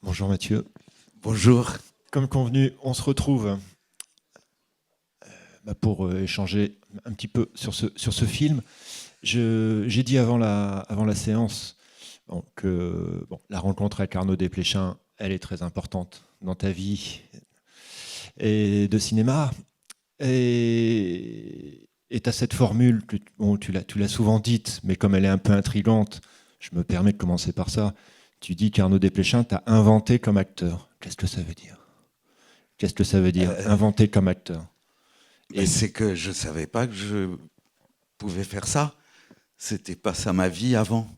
Bonjour Mathieu. Bonjour. Comme convenu, on se retrouve pour échanger un petit peu sur ce film. J'ai dit avant la séance que la rencontre avec Arnaud Desplechin, elle est très importante dans ta vie et de cinéma. Et tu as cette formule, tu l'as souvent dite, mais comme elle est un peu intrigante, je me permets de commencer par ça. Tu dis qu'Arnaud Desplechin t'a inventé comme acteur. Qu'est-ce que ça veut dire? Qu'est-ce que ça veut dire, Euh, inventé comme acteur? Et c'est que je savais pas que je pouvais faire ça. C'était pas ça ma vie avant.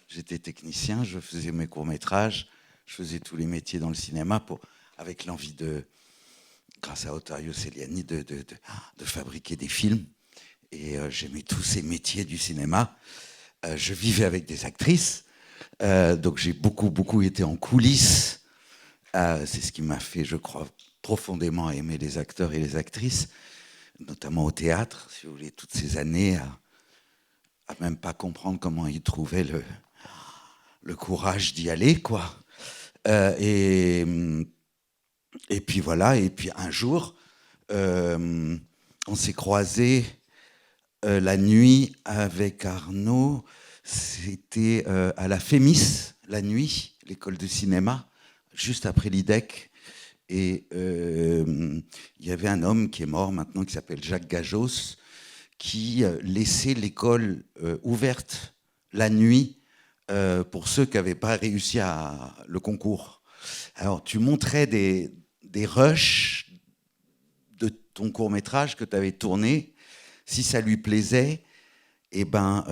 J'étais technicien, je faisais mes courts-métrages, je faisais tous les métiers dans le cinéma avec l'envie grâce à Ottavio Celiani, de fabriquer des films. Et j'aimais tous ces métiers du cinéma. Je vivais avec des actrices, donc j'ai beaucoup été en coulisses. C'est ce qui m'a fait, je crois, profondément aimer les acteurs et les actrices, notamment au théâtre, si vous voulez, toutes ces années à même pas comprendre comment ils trouvaient le courage d'y aller, quoi. Euh, et, et puis voilà, et puis un jour, on s'est croisés la nuit avec Arnaud, c'était à la Fémis, la nuit, l'école de cinéma, juste après l'IDEC. Et il y avait un homme qui est mort maintenant, qui s'appelle Jacques Gajos, qui laissait l'école ouverte la nuit pour ceux qui n'avaient pas réussi à le concours. Alors, tu montrais des rushs de ton court-métrage que tu avais tourné. Si ça lui plaisait, eh ben,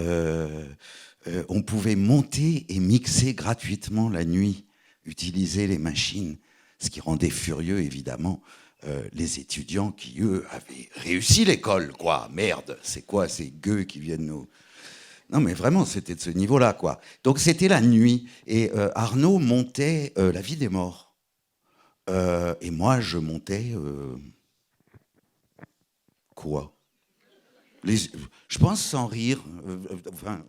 on pouvait monter et mixer gratuitement la nuit, utiliser les machines, ce qui rendait furieux, évidemment, les étudiants qui, eux, avaient réussi l'école, quoi. Merde, c'est quoi ces gueux qui viennent nous... Non, mais vraiment, c'était de ce niveau-là, quoi. Donc, c'était la nuit. Et Arnaud montait La vie des morts. Et moi, je montais... quoi les, je pense sans rire. Enfin,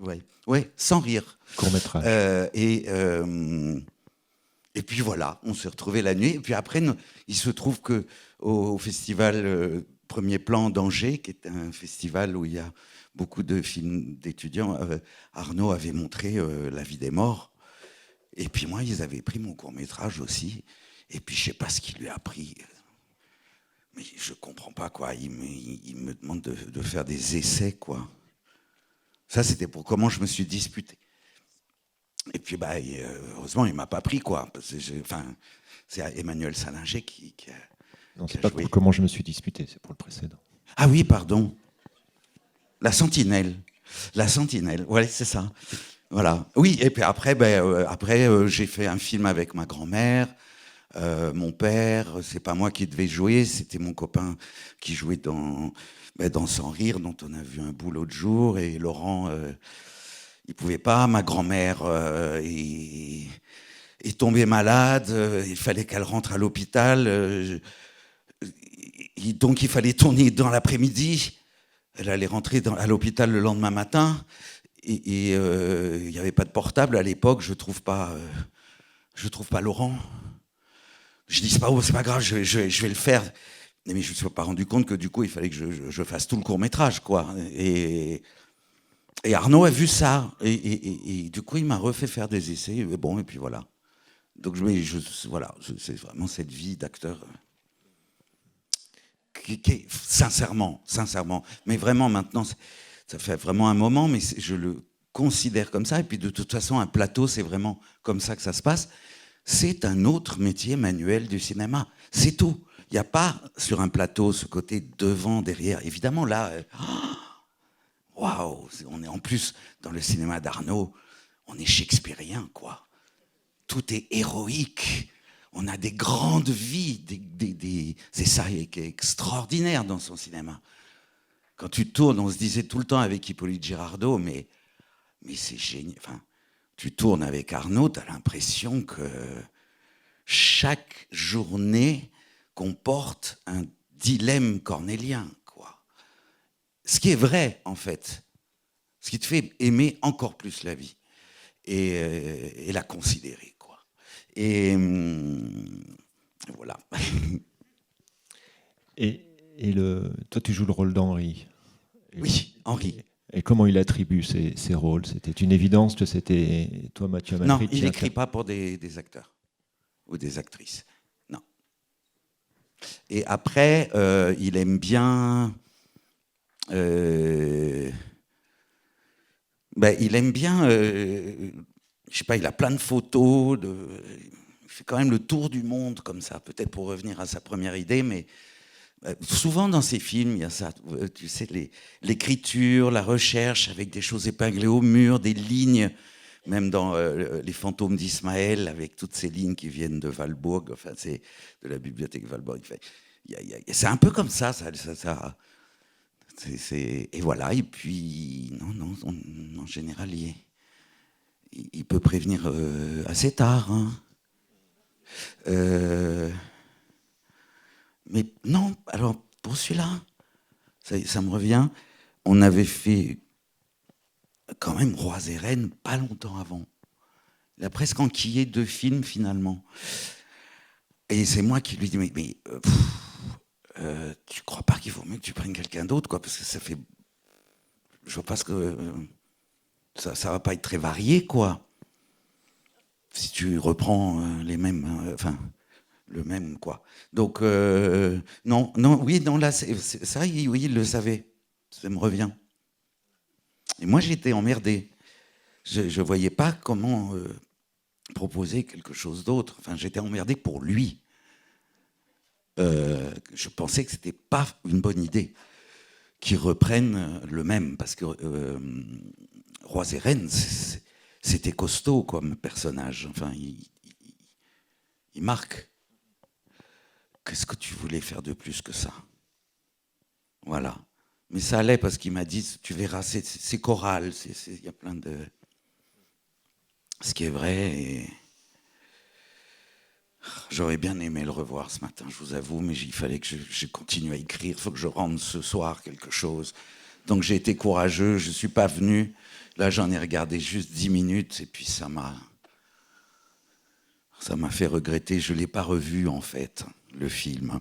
ouais, sans rire. court-métrage. Et puis voilà, on s'est retrouvés la nuit. Et puis après, il se trouve que au festival Premier Plan d'Angers, qui est un festival où il y a beaucoup de films d'étudiants, Arnaud avait montré La vie des morts. Et puis moi, ils avaient pris mon court-métrage aussi. Et puis je sais pas ce qu'il lui a pris. Mais je comprends pas, quoi. Il me demande de faire des essais, quoi. Ça, c'était pour comment je me suis disputé. Et puis, heureusement, il m'a pas pris, quoi. Parce que c'est Emmanuel Salinger Non, qui c'est a pas pour joué. comment je me suis disputé, c'est pour le précédent. Ah oui, pardon. La Sentinelle. La Sentinelle, ouais, c'est ça. Voilà. Oui, et puis après, j'ai fait un film avec ma grand-mère, mon père. C'est pas moi qui devais jouer, c'était mon copain qui jouait dans Sans rire, dont on a vu un bout l'autre jour. Et Laurent, il pouvait pas. Ma grand-mère est tombée malade. Il fallait qu'elle rentre à l'hôpital. Donc il fallait tourner dans l'après-midi. Elle allait rentrer à l'hôpital le lendemain matin. Et il n'y avait pas de portable à l'époque. Je trouve pas Laurent. Je dis c'est pas grave, je vais le faire. Mais je me suis pas rendu compte que du coup il fallait que je fasse tout le court métrage, quoi. Et Arnaud a vu ça et du coup il m'a refait faire des essais. Et bon, et puis voilà. Donc voilà, c'est vraiment cette vie d'acteur qui est sincèrement, mais vraiment maintenant, ça fait vraiment un moment, mais je le considère comme ça. Et puis de toute façon, un plateau, c'est vraiment comme ça que ça se passe. C'est un autre métier manuel du cinéma. C'est tout. Il n'y a pas sur un plateau ce côté devant, derrière. Évidemment, là, waouh, on est en plus dans le cinéma d'Arnaud, on est shakespearien, quoi. Tout est héroïque. On a des grandes vies. C'est ça qui est extraordinaire dans son cinéma. Quand tu tournes, on se disait tout le temps avec Hippolyte Girardot, mais c'est génial. Enfin, tu tournes avec Arnaud, tu as l'impression que chaque journée comporte un dilemme cornélien, quoi. Ce qui est vrai, en fait. Ce qui te fait aimer encore plus la vie et la considérer, quoi. Et voilà. Et toi, tu joues le rôle d'Henri. Oui, Henri. Et comment il attribue ses rôles? C'était une évidence que c'était toi, Mathieu Amalric? Non, il n'écrit pas pour des acteurs ou des actrices. Non. Et après, il aime bien... il aime bien... je sais pas, il a plein de photos. Il fait quand même le tour du monde comme ça. Peut-être pour revenir à sa première idée, mais... souvent dans ces films, il y a ça, tu sais, l'écriture, la recherche avec des choses épinglées au mur, des lignes, même dans Les fantômes d'Ismaël, avec toutes ces lignes qui viennent de Walbourg, enfin c'est de la bibliothèque Walbourg. C'est un peu comme ça, et voilà, et puis, non, en général, il peut prévenir assez tard. Hein. Mais non, alors pour celui-là, ça me revient, on avait fait quand même Rois et Reines pas longtemps avant. Il a presque enquillé 2 films finalement. Et c'est moi qui lui dis, tu crois pas qu'il vaut mieux que tu prennes quelqu'un d'autre, quoi, parce que ça fait... Je vois pas ce que... ça va pas être très varié, quoi. Si tu reprends les mêmes... le même, quoi. Donc, non, là, ça, oui, il le savait. Ça me revient. Et moi, j'étais emmerdé. Je ne voyais pas comment proposer quelque chose d'autre. Enfin, j'étais emmerdé pour lui. Je pensais que c'était pas une bonne idée qu'ils reprennent le même, parce que Rois et Reines, c'était costaud comme personnage. Enfin, il marque. Qu'est-ce que tu voulais faire de plus que ça? Voilà. Mais ça allait parce qu'il m'a dit, tu verras, c'est choral, il y a plein de... Ce qui est vrai, et... J'aurais bien aimé le revoir ce matin, je vous avoue, mais il fallait que je continue à écrire, il faut que je rende ce soir quelque chose. Donc j'ai été courageux, je ne suis pas venu. Là, j'en ai regardé juste 10 minutes, et puis ça m'a fait regretter. Je ne l'ai pas revu, en fait, le film.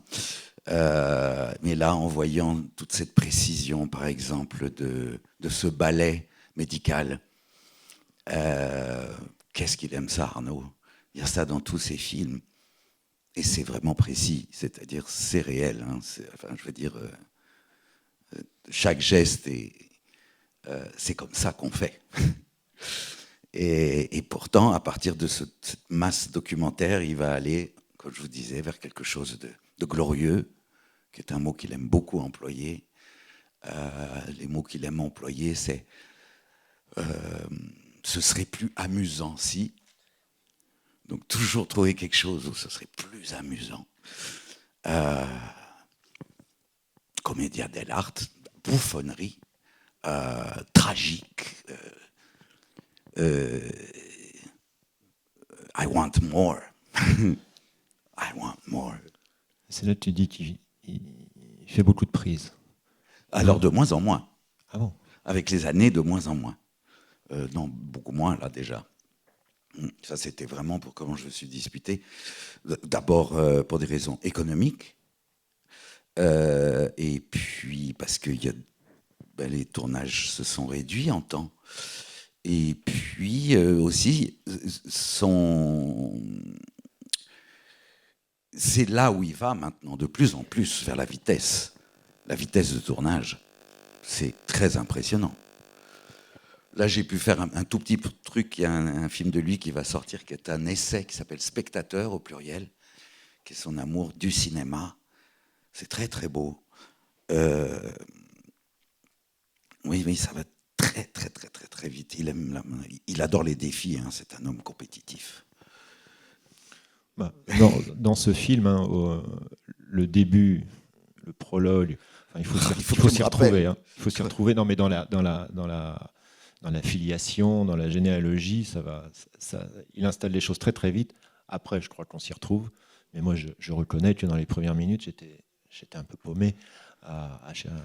Mais là, en voyant toute cette précision, par exemple, de ce ballet médical, qu'est-ce qu'il aime ça, Arnaud? Il y a ça dans tous ses films. Et c'est vraiment précis, c'est-à-dire c'est réel. Hein, je veux dire, chaque geste, c'est comme ça qu'on fait. Et pourtant, à partir de cette masse documentaire, il va aller, comme je vous disais, vers quelque chose de glorieux, qui est un mot qu'il aime beaucoup employer. Les mots qu'il aime employer, c'est ce serait plus amusant si. Donc toujours trouver quelque chose où ce serait plus amusant. Commedia dell'arte, bouffonnerie, tragique. I want more. I want more. C'est là que tu dis qu'il fait beaucoup de prises. Alors de moins en moins. Ah bon? Avec les années, de moins en moins. Non, beaucoup moins là déjà. Ça, c'était vraiment pour comment je me suis disputé. D'abord pour des raisons économiques. Et puis parce que les tournages se sont réduits en temps. Et puis aussi, c'est là où il va maintenant, de plus en plus, vers la vitesse. La vitesse de tournage, c'est très impressionnant. Là, j'ai pu faire un tout petit truc. Il y a un film de lui qui va sortir, qui est un essai qui s'appelle Spectateur, au pluriel, qui est son amour du cinéma. C'est très, très beau. Oui, ça va très, très, très, très, très vite. Il adore les défis. Hein. C'est un homme compétitif. Dans ce film, hein, le début, le prologue, il faut s'y retrouver. Hein. Il faut s'y retrouver. Non, mais dans la filiation, dans la généalogie, il installe les choses très très vite. Après, je crois qu'on s'y retrouve. Mais moi, je reconnais que dans les premières minutes, j'étais un peu paumé.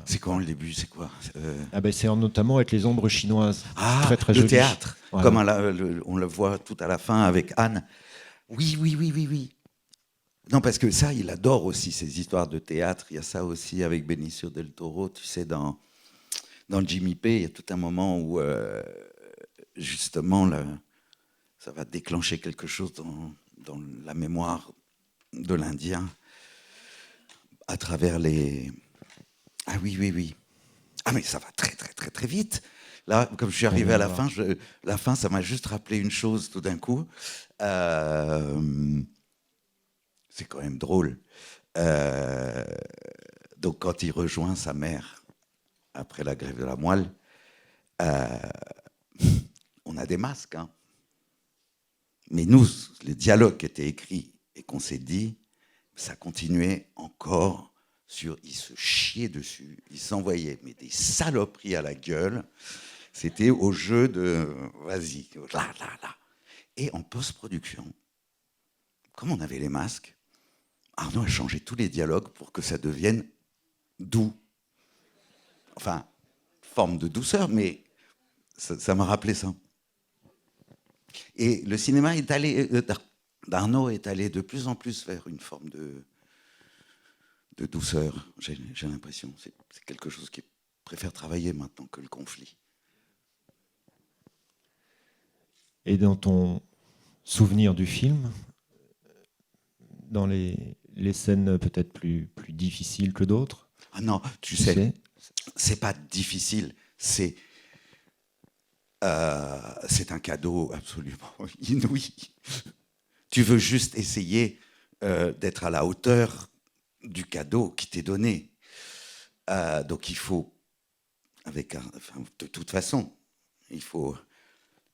C'est quand le début? C'est quoi c'est notamment avec les ombres chinoises. Ah, très, très le joli. théâtre. Ouais, comme on le voit tout à la fin avec Anne. Oui, oui, oui, oui, oui. Non, parce que ça, il adore aussi ces histoires de théâtre. Il y a ça aussi avec Benicio del Toro. Tu sais, dans Jimmy P, il y a tout un moment où, justement, ça va déclencher quelque chose dans la mémoire de l'Indien à travers les... Ah oui, oui, oui. Ah mais ça va très, très, très, très vite. Là, comme je suis On arrivé vient à de la voir. fin, la fin, ça m'a juste rappelé une chose tout d'un coup. Euh, c'est quand même drôle. Euh, donc quand il rejoint sa mère après la grève de la moelle, euh, on a des masques. Hein. Mais nous, les dialogues qui étaient écrits et qu'on s'est dit, ça continuait encore sur... Ils se chiaient dessus, ils s'envoyaient mais des saloperies à la gueule. C'était au jeu de vas-y, là, là, là. Et en post-production, comme on avait les masques, Arnaud a changé tous les dialogues pour que ça devienne doux. Enfin, forme de douceur, mais ça m'a rappelé ça. Et le cinéma est allé, d'Arnaud est allé de plus en plus vers une forme de douceur, j'ai l'impression. C'est quelque chose qu'il préfère travailler maintenant que le conflit. Et dans ton souvenir du film, dans les scènes peut-être plus difficiles que d'autres, Ah non, tu tu sais, sais, c'est pas difficile, c'est un cadeau absolument inouï. Tu veux juste essayer d'être à la hauteur du cadeau qui t'est donné. Donc il faut, de toute façon, il faut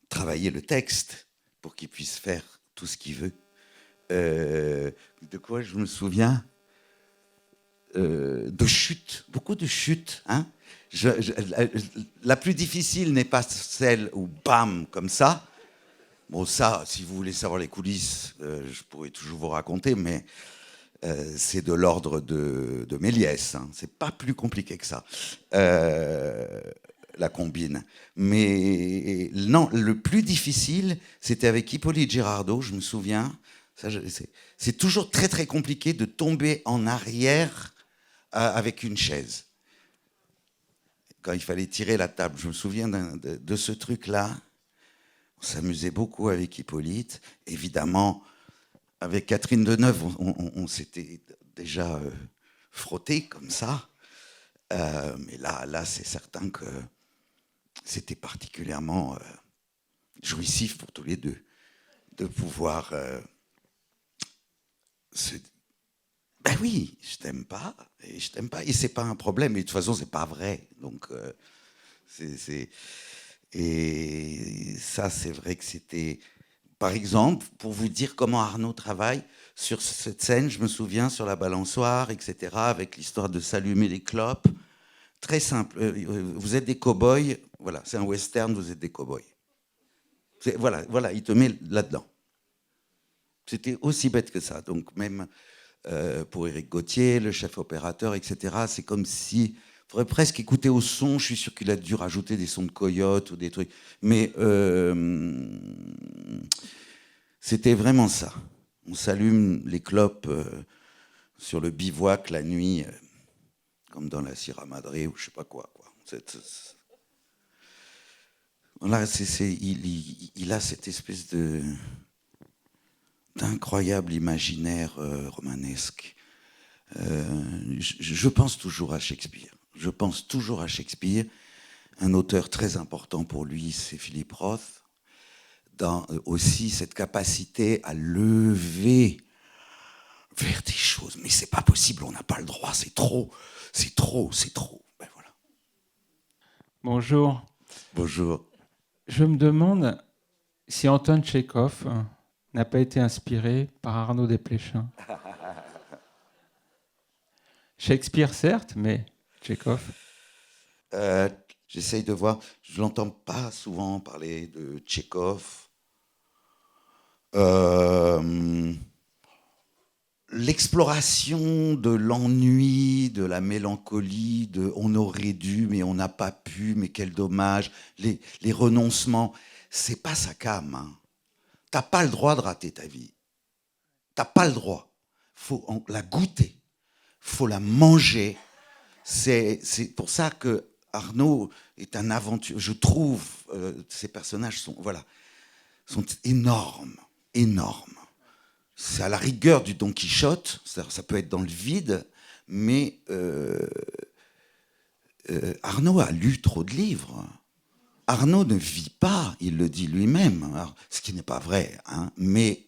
travailler le texte pour qu'il puisse faire tout ce qu'il veut. De quoi je me souviens de chutes, beaucoup de chutes. Hein. La plus difficile n'est pas celle où bam, comme ça. Bon, ça, si vous voulez savoir les coulisses, je pourrais toujours vous raconter, mais c'est de l'ordre de Méliès. Hein. C'est pas plus compliqué que ça. La combine. Mais non, le plus difficile, c'était avec Hippolyte Girardot, je me souviens. C'est toujours très très compliqué de tomber en arrière avec une chaise. Quand il fallait tirer la table, je me souviens de ce truc-là. On s'amusait beaucoup avec Hippolyte. Évidemment, avec Catherine Deneuve, on s'était déjà frotté comme ça. Mais là, c'est certain que c'était particulièrement jouissif pour tous les deux de pouvoir se... Ben oui, je t'aime pas, et je t'aime pas, et c'est pas un problème, et de toute façon, c'est pas vrai. Donc, et ça, c'est vrai que c'était... Par exemple, pour vous dire comment Arnaud travaille, sur cette scène, je me souviens, sur la balançoire, etc., avec l'histoire de s'allumer les clopes. Très simple. Vous êtes des cow-boys. Voilà, c'est un western, vous êtes des cow-boys. Voilà, il te met là-dedans. C'était aussi bête que ça. Donc même pour Éric Gauthier, le chef opérateur, etc., c'est comme si... Il faudrait presque écouter au son. Je suis sûr qu'il a dû rajouter des sons de coyote ou des trucs. Mais c'était vraiment ça. On s'allume les clopes sur le bivouac la nuit, comme dans la Sierra Madre ou je sais pas quoi. Là, il a cette espèce d'incroyable imaginaire romanesque. Je pense toujours à Shakespeare. Je pense toujours à Shakespeare. Un auteur très important pour lui, c'est Philip Roth. Dans aussi cette capacité à lever vers des choses. Mais c'est pas possible, on n'a pas le droit, c'est trop, c'est trop, c'est trop. Ben voilà. Bonjour. Bonjour. Je me demande si Antoine Tchekhov n'a pas été inspiré par Arnaud Desplechin. Shakespeare, certes, mais Tchekhov. J'essaye de voir. Je l'entends pas souvent parler de Tchekhov. L'exploration de l'ennui, de la mélancolie, de on aurait dû, mais on n'a pas pu, mais quel dommage, les renoncements, c'est pas sa came. Hein. T'as pas le droit de rater ta vie. T'as pas le droit. Faut la goûter. Faut la manger. C'est pour ça que Arnaud est un aventure. Je trouve ces personnages sont énormes, énormes. C'est à la rigueur du Don Quichotte. Ça peut être dans le vide, mais Arnaud a lu trop de livres. Arnaud ne vit pas, il le dit lui-même, alors, ce qui n'est pas vrai, hein, mais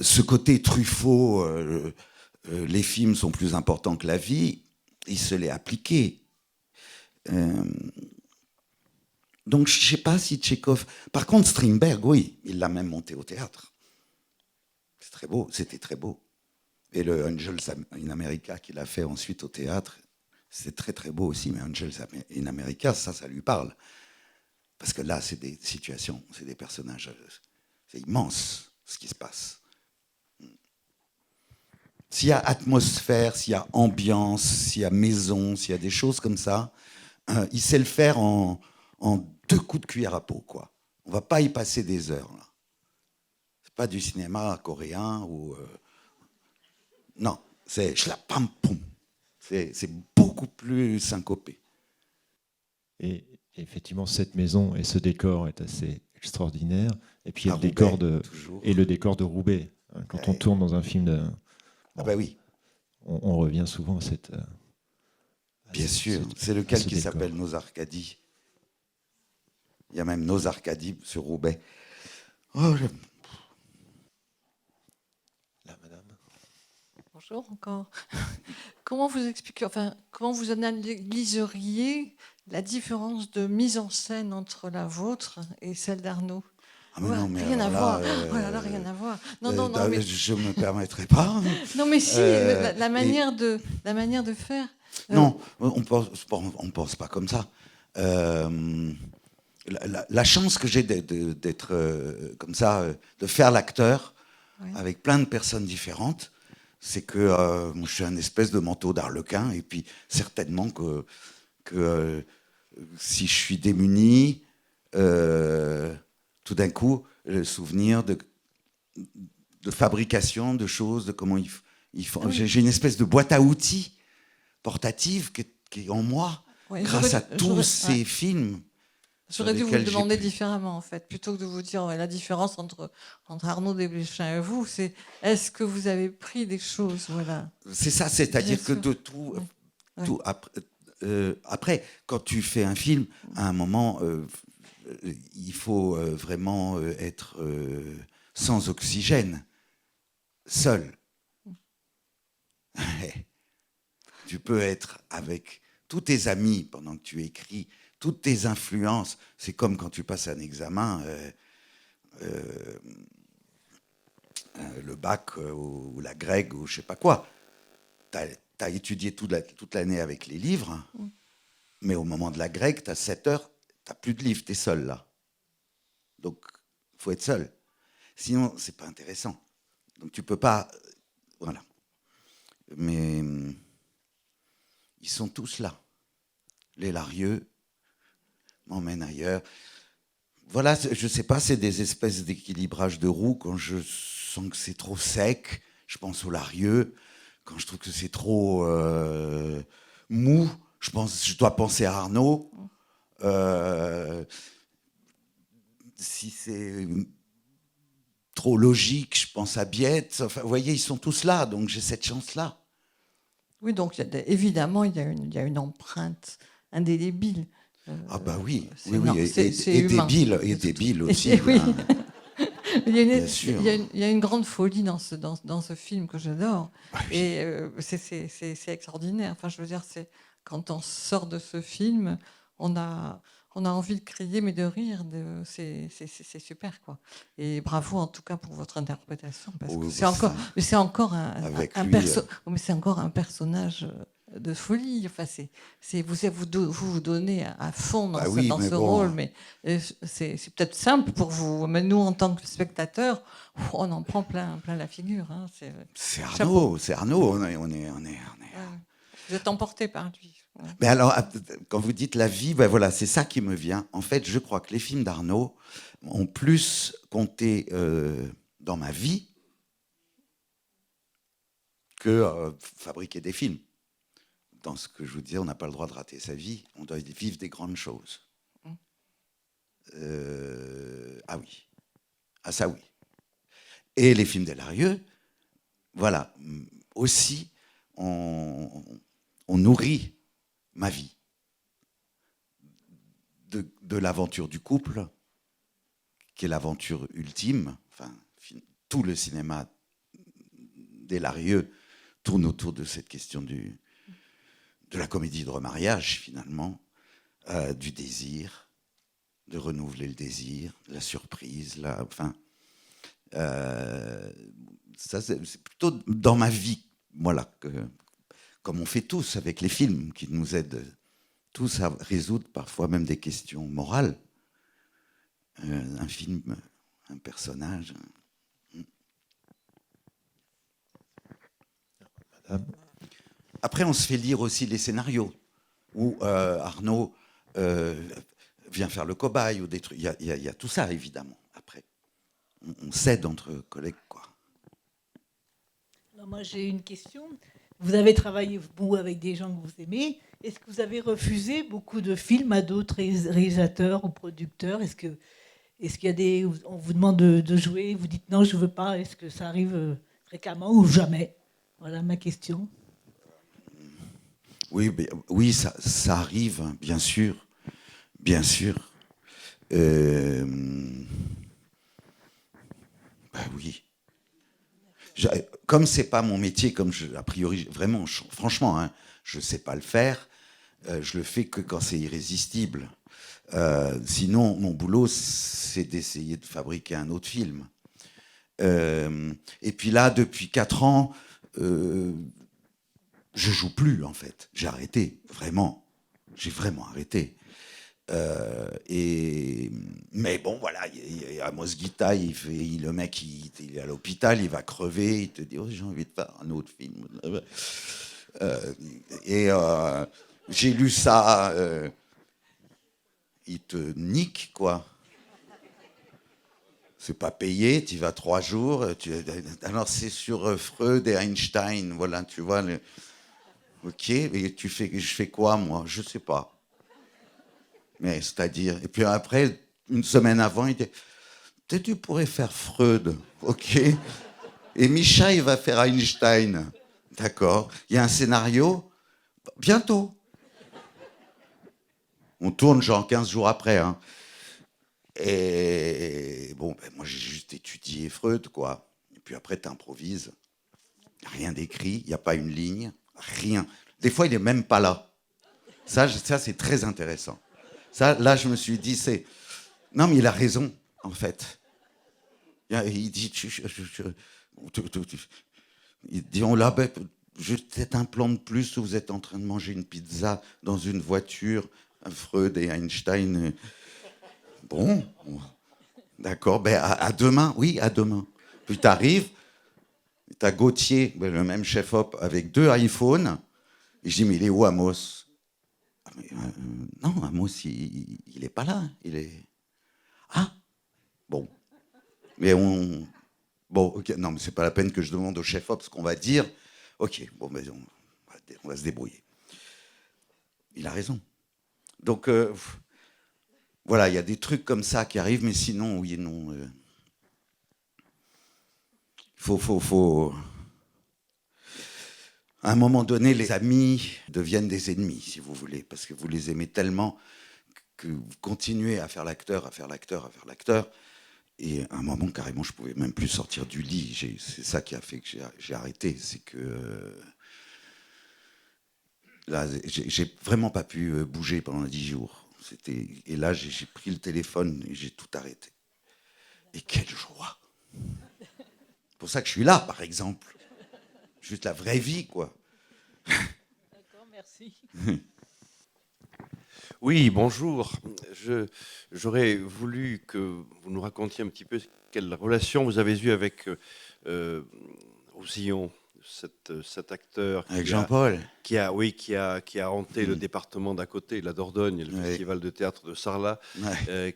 ce côté Truffaut, les films sont plus importants que la vie, il se l'est appliqué. Donc je ne sais pas si Tchekhov... Par contre, Strindberg, oui, il l'a même monté au théâtre. C'est très beau, c'était très beau. Et le Angels in America qu'il a fait ensuite au théâtre, c'est très très beau aussi, mais Angels in America, ça lui parle. Parce que là, c'est des situations, c'est des personnages, c'est immense ce qui se passe. S'il y a atmosphère, s'il y a ambiance, s'il y a maison, s'il y a des choses comme ça, il sait le faire en 2 coups de cuillère à peau, quoi. On va pas y passer des heures, là. C'est pas du cinéma coréen ou... non, c'est schlapam poum. C'est beaucoup plus syncopé. Et effectivement, cette maison et ce décor est assez extraordinaire. Et puis il y a le décor de Roubaix. Quand on tourne dans un film de... Bon, ah bah oui. On revient souvent à cette... Bien sûr. C'est lequel qui s'appelle Nos Arcadies. Il y a même Nos Arcadies sur Roubaix. Oh, là, madame. Bonjour encore. Comment vous expliquez, comment vous analyseriez la différence de mise en scène entre la vôtre et celle d'Arnaud? Ah mais non, mais rien à voir. Voilà, rien à voir. Non, mais... Je me permettrai pas. Non, mais si, la manière de faire. Non, on pense pas comme ça. La chance que j'ai d'être comme ça, de faire l'acteur avec plein de personnes différentes, c'est que je suis un espèce de manteau d'arlequin, et puis certainement que si je suis démuni, tout d'un coup, le souvenir de fabrication de choses, de comment ils font. Oui. J'ai une espèce de boîte à outils portative qui est en moi, grâce à tous ces films. J'aurais dû vous le demander différemment, en fait. Plutôt que de vous dire la différence entre Arnaud Desplechin et vous, c'est est-ce que vous avez pris des choses, voilà. C'est ça, c'est-à-dire que de tout... après, quand tu fais un film, à un moment, il faut vraiment être sans oxygène, seul. Tu peux être avec tous tes amis pendant que tu écris, toutes tes influences. C'est comme quand tu passes un examen, le bac ou la grecque ou je sais pas quoi. Tu as étudié toute l'année avec les livres, mais au moment de la grecque, tu as 7 heures, tu n'as plus de livres, tu es seul là. Donc, il faut être seul. Sinon, c'est pas intéressant. Donc, tu peux pas... voilà. Mais ils sont tous là. Les Larieux m'emmènent ailleurs. Voilà, je sais pas, c'est des espèces d'équilibrage de roue. Quand je sens que c'est trop sec, je pense aux Larieux. Quand je trouve que c'est trop mou, je dois penser à Arnaud. Si c'est trop logique, je pense à Biette. Enfin, vous voyez, ils sont tous là, donc j'ai cette chance-là. Oui, donc évidemment, il y a une empreinte indélébile. Ah bah oui, c'est et humain. débile aussi. Oui. Hein. Il y a une grande folie dans ce film que j'adore. Ah oui. Et c'est extraordinaire. Enfin, je veux dire, quand on sort de ce film, on a envie de crier, mais de rire. C'est super, quoi. Et bravo, en tout cas, pour votre interprétation. Parce que c'est encore un personnage de folie. Enfin, vous donnez à fond dans ce rôle, mais c'est peut-être simple pour vous. Mais nous, en tant que spectateurs, on en prend plein la figure. Hein. C'est Arnaud. On est... Vous êtes emporté par lui. Ouais. Mais alors, quand vous dites la vie, ben voilà, c'est ça qui me vient. En fait, je crois que les films d'Arnaud ont plus compté dans ma vie que fabriquer des films. Dans ce que je vous disais, on n'a pas le droit de rater sa vie, on doit vivre des grandes choses. Ah oui, ah ça oui. Et les films d'Elarieux, voilà, aussi, on nourrit ma vie de l'aventure du couple, qui est l'aventure ultime. Enfin, tout le cinéma d'Elarieux tourne autour de cette question de la comédie de remariage, finalement, du désir, de renouveler le désir, la surprise, ça c'est plutôt dans ma vie, voilà, comme on fait tous avec les films, qui nous aident tous à résoudre parfois même des questions morales. Un film, un personnage. Madame. Après, on se fait lire aussi les scénarios où Arnaud vient faire le cobaye ou des trucs. Il y a tout ça, évidemment. Après, on s'aide entre collègues, quoi. Alors moi, j'ai une question. Vous avez travaillé beaucoup avec des gens que vous aimez. Est-ce que vous avez refusé beaucoup de films à d'autres réalisateurs ou producteurs? Est-ce qu'il y a des... On vous demande de jouer, vous dites non, je ne veux pas. Est-ce que ça arrive fréquemment ou jamais? Voilà ma question. Oui, ça arrive, hein, bien sûr. Bien sûr. Oui. Comme c'est pas mon métier, a priori, vraiment, franchement, hein, je sais pas le faire. Je le fais que quand c'est irrésistible. Sinon, mon boulot, c'est d'essayer de fabriquer un autre film. Et puis là, depuis 4 ans, je joue plus, en fait. J'ai arrêté, vraiment. J'ai vraiment arrêté. Mais bon, voilà, Amos Guita, le mec, il est à l'hôpital, il va crever, il te dit, oh, j'ai envie de faire un autre film. J'ai lu ça, il te nique, quoi. C'est pas payé, tu y vas 3 jours. Alors c'est sur Freud et Einstein, voilà, tu vois. Ok, et je fais quoi, moi? Je sais pas. Mais c'est-à-dire, et puis après, une semaine avant, il dit, peut-être tu pourrais faire Freud, ok. Et Micha, il va faire Einstein, d'accord. Il y a un scénario, bientôt. On tourne genre 15 jours après, hein. Et bon, moi j'ai juste étudié Freud, quoi. Et puis après, t'improvises. Rien d'écrit, il n'y a pas une ligne, rien. Des fois, il n'est même pas là. Ça c'est très intéressant. Ça, là, je me suis dit, non, mais il a raison, en fait. Il dit, il dit, on l'a, peut-être un plan de plus où vous êtes en train de manger une pizza dans une voiture, Freud et Einstein. Bon, d'accord, à demain, oui, à demain. Puis t'arrives, t'as Gauthier, le même chef-op, avec 2 iPhones, et je dis, mais il est où Amos? Non, Amos, il n'est pas là. Il est... Ah, bon. Mais Bon, ok, non, mais c'est pas la peine que je demande au chef-op ce qu'on va dire. Ok, bon, mais on va se débrouiller. Il a raison. Donc, voilà, il y a des trucs comme ça qui arrivent, mais sinon, oui et non. Faut... À un moment donné, les amis deviennent des ennemis, si vous voulez, parce que vous les aimez tellement que vous continuez à faire l'acteur, à faire l'acteur, à faire l'acteur. Et à un moment, carrément, je ne pouvais même plus sortir du lit. C'est ça qui a fait que j'ai arrêté. C'est que là, j'ai vraiment pas pu bouger pendant 10 jours. Et là, j'ai pris le téléphone et j'ai tout arrêté. Et quelle joie! C'est pour ça que je suis là, par exemple. Juste la vraie vie, quoi. D'accord, merci. Oui, bonjour. J'aurais voulu que vous nous racontiez un petit peu quelle relation vous avez eue avec Roussillon, cet acteur Avec Jean-Paul. qui a hanté le département d'à côté, la Dordogne, le festival de théâtre de Sarlat.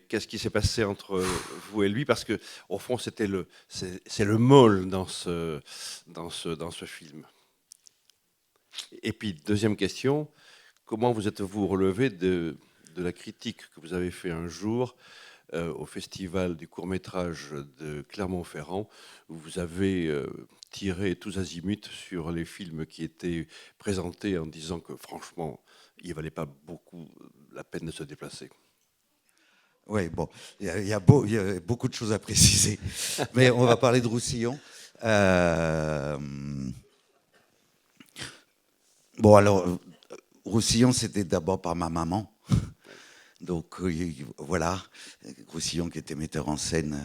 Qu'est-ce qui s'est passé entre vous et lui? Parce que au fond, c'est le môle dans ce film. Et puis deuxième question, comment vous êtes-vous relevé de la critique que vous avez fait un jour au festival du court-métrage de Clermont-Ferrand, où vous avez tiré tous azimuts sur les films qui étaient présentés en disant que franchement, il ne valait pas beaucoup la peine de se déplacer? Oui, bon, il y a beaucoup de choses à préciser. Mais on va parler de Roussillon. Bon, alors, Roussillon, c'était d'abord par ma maman. Donc, voilà, Roussillon qui était metteur en scène.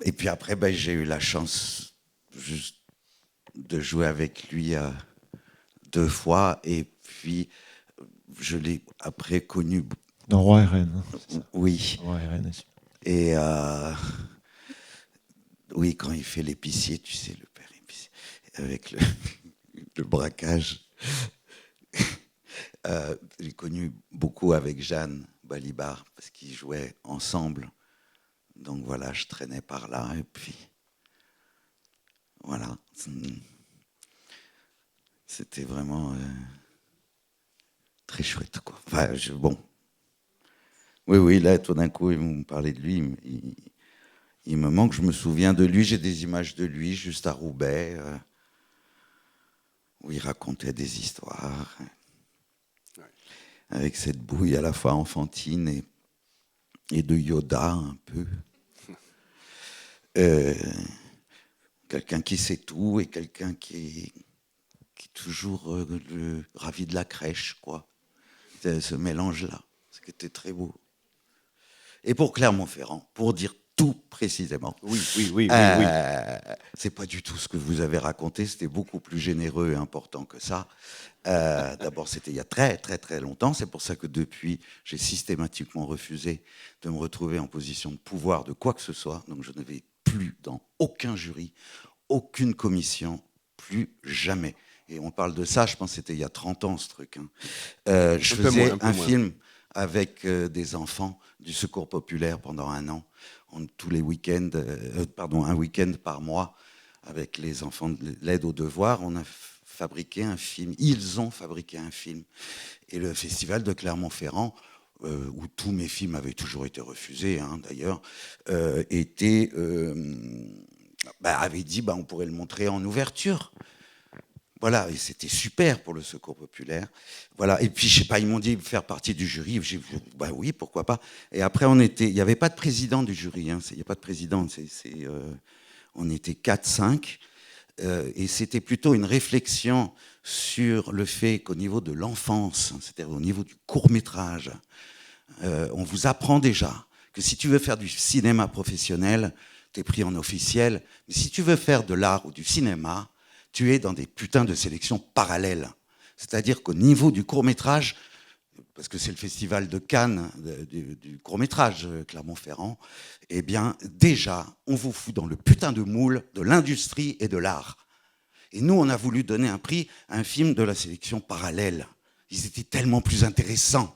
Et puis après, ben, j'ai eu la chance juste de jouer avec lui 2 fois. Et puis, je l'ai après connu. Dans Roi et Reine. Oui. Roi et Reine. Et oui, quand il fait l'épicier, tu sais, le père épicier, avec le braquage. J'ai connu beaucoup avec Jeanne Balibar parce qu'ils jouaient ensemble. Donc voilà, je traînais par là et puis voilà. C'était vraiment très chouette, quoi. Enfin, bon. Oui, là, tout d'un coup, vous me parlez de lui. Il me manque, je me souviens de lui. J'ai des images de lui juste à Roubaix où il racontait des histoires. Avec cette bouille à la fois enfantine et de Yoda un peu. Quelqu'un qui sait tout et quelqu'un qui est toujours ravi de la crèche, quoi. Ce mélange-là, ce qui était très beau. Et pour Clermont-Ferrand, pour dire tout précisément. Oui. C'est pas du tout ce que vous avez raconté, c'était beaucoup plus généreux et important que ça. D'abord, c'était il y a très très très longtemps, c'est pour ça que depuis, j'ai systématiquement refusé de me retrouver en position de pouvoir de quoi que ce soit, donc je ne vais plus dans aucun jury, aucune commission, plus jamais. Et on parle de ça, je pense que c'était il y a 30 ans ce truc. Je faisais un film avec des enfants du Secours populaire pendant 1 an, tous les week-ends, un week-end par mois, avec les enfants de l'aide aux devoirs. On a fabriqué un film. Ils ont fabriqué un film. Et le festival de Clermont-Ferrand, où tous mes films avaient toujours été refusés, d'ailleurs, avait dit on pourrait le montrer en ouverture. Voilà, et c'était super pour le Secours populaire. Voilà, et puis je sais pas, ils m'ont dit faire partie du jury. J'ai dit oui, pourquoi pas. Et après il n'y avait pas de président du jury. Il n'y a pas de président. On était 4-5, et c'était plutôt une réflexion sur le fait qu'au niveau de l'enfance, c'est-à-dire au niveau du court métrage, on vous apprend déjà que si tu veux faire du cinéma professionnel, tu es pris en officiel. Mais si tu veux faire de l'art ou du cinéma, tu es dans des putains de sélections parallèles. C'est-à-dire qu'au niveau du court-métrage, parce que c'est le festival de Cannes du court-métrage Clermont-Ferrand, eh bien, déjà, on vous fout dans le putain de moule de l'industrie et de l'art. Et nous, on a voulu donner un prix à un film de la sélection parallèle. Ils étaient tellement plus intéressants.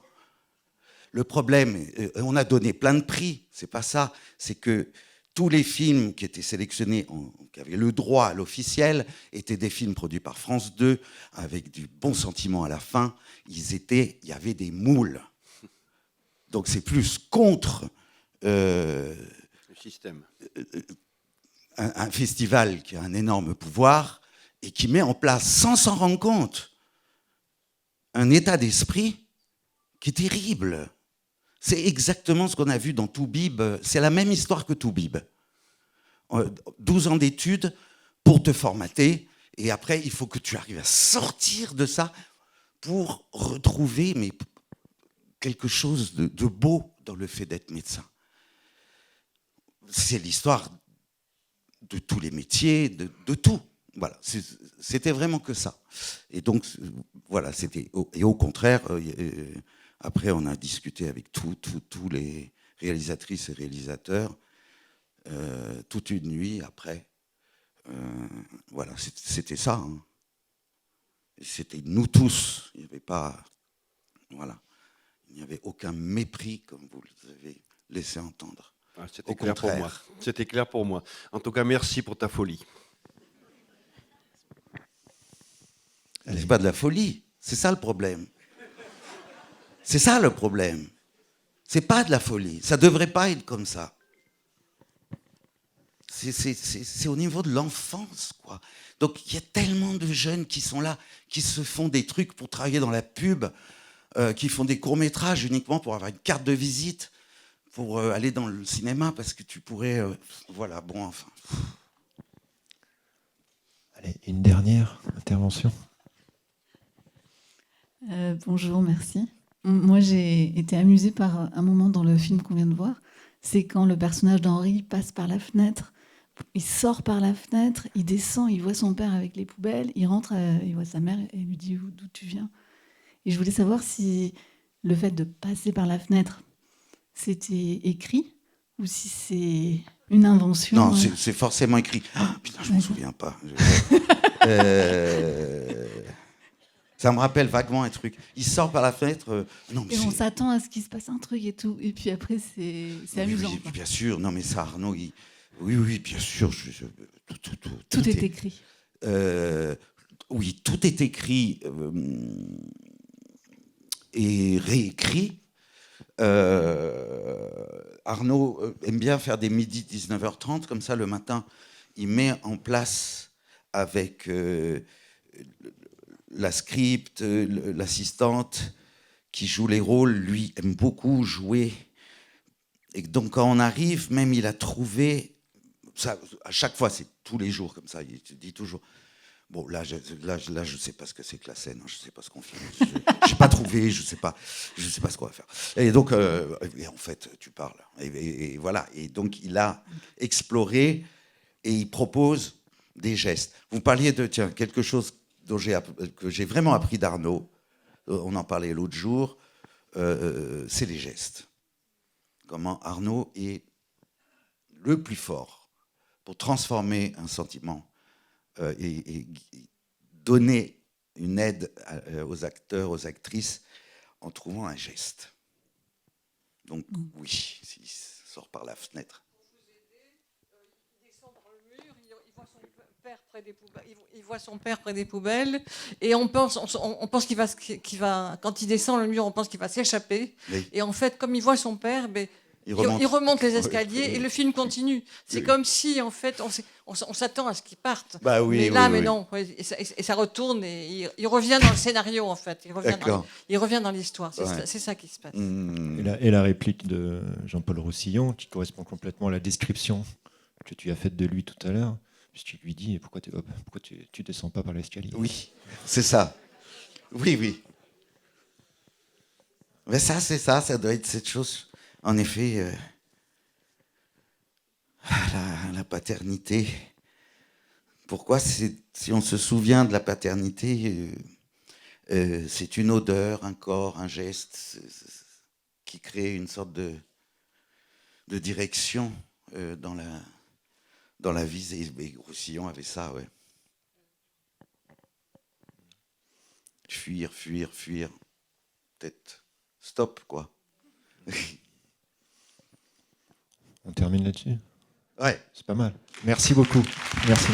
Le problème, on a donné plein de prix, c'est pas ça, c'est que tous les films qui étaient sélectionnés, qui avaient le droit à l'officiel, étaient des films produits par France 2, avec du bon sentiment à la fin. Il y avait des moules. Donc c'est plus contre le système. Un festival qui a un énorme pouvoir et qui met en place, sans s'en rendre compte, un état d'esprit qui est terrible. C'est exactement ce qu'on a vu dans Toubib. C'est la même histoire que Toubib. 12 ans d'études pour te formater, et après, il faut que tu arrives à sortir de ça pour retrouver quelque chose de beau dans le fait d'être médecin. C'est l'histoire de tous les métiers, de tout. Voilà, c'était vraiment que ça. Et donc, voilà, et au contraire, après, on a discuté avec tous les réalisatrices et réalisateurs toute une nuit après. Voilà, c'était ça. Hein. C'était nous tous. Il n'y avait pas... Voilà. Il n'y avait aucun mépris, comme vous l'avez laissé entendre. Ah, c'était clair pour moi. C'était clair pour moi. En tout cas, merci pour ta folie. C'est pas de la folie. C'est ça le problème. C'est ça le problème. C'est pas de la folie. Ça devrait pas être comme ça. C'est au niveau de l'enfance, quoi. Donc il y a tellement de jeunes qui sont là, qui se font des trucs pour travailler dans la pub, qui font des courts-métrages uniquement pour avoir une carte de visite, pour aller dans le cinéma, parce que tu pourrais... voilà, bon, enfin... Allez, une dernière intervention. Bonjour, merci. Moi, j'ai été amusée par un moment dans le film qu'on vient de voir. C'est quand le personnage d'Henri passe par la fenêtre. Il sort par la fenêtre, il descend, il voit son père avec les poubelles, il rentre, il voit sa mère et lui dit d'où tu viens. Et je voulais savoir si le fait de passer par la fenêtre, c'était écrit ou si c'est une invention. Non, c'est forcément écrit. Ah, putain, je m'en souviens pas. Ça me rappelle vaguement un truc. Il sort par la fenêtre. Non, et on s'attend à ce qu'il se passe un truc et tout. Et puis après, c'est amusant. Oui, bien sûr. Non, mais ça, Arnaud, oui, bien sûr. Tout est écrit. Oui, tout est écrit et réécrit. Arnaud aime bien faire des midis 19h30. Comme ça, le matin, il met en place avec... la script, l'assistante qui joue les rôles, lui aime beaucoup jouer. Et donc quand on arrive, même il a trouvé, ça, à chaque fois c'est tous les jours comme ça, il te dit toujours, bon là je sais pas ce que c'est que la scène, je sais pas ce qu'on filme, j'ai pas trouvé, je sais pas ce qu'on va faire. Et donc et en fait tu parles, et voilà, et donc il a exploré et il propose des gestes. Vous parliez de, tiens, quelque chose que j'ai vraiment appris d'Arnaud, on en parlait l'autre jour, c'est les gestes. Comment Arnaud est le plus fort pour transformer un sentiment et donner une aide aux acteurs, aux actrices, en trouvant un geste. Donc oui, s'il sort par la fenêtre. Il voit son père près des poubelles et on pense qu'il va, quand il descend le mur, on pense qu'il va s'échapper. Oui. Et en fait, comme il voit son père, il remonte les escaliers et le film continue. C'est comme si, en fait, on s'attend à ce qu'il parte. Bah oui, mais là, non. Et ça retourne et il revient dans le scénario, en fait. Il revient dans l'histoire. C'est ça qui se passe. Et la réplique de Jean-Paul Roussillon, qui correspond complètement à la description que tu as faite de lui tout à l'heure. Tu lui dis pourquoi tu descends pas par l'escalier. Oui, c'est ça. Oui. Mais ça doit être cette chose. En effet, la paternité. Pourquoi si on se souvient de la paternité, c'est une odeur, un corps, un geste qui crée une sorte de direction dans la vie, et Roussillon avait ça, ouais. Fuir. Peut-être stop, quoi. On termine là-dessus ? Ouais. C'est pas mal. Merci beaucoup. Merci.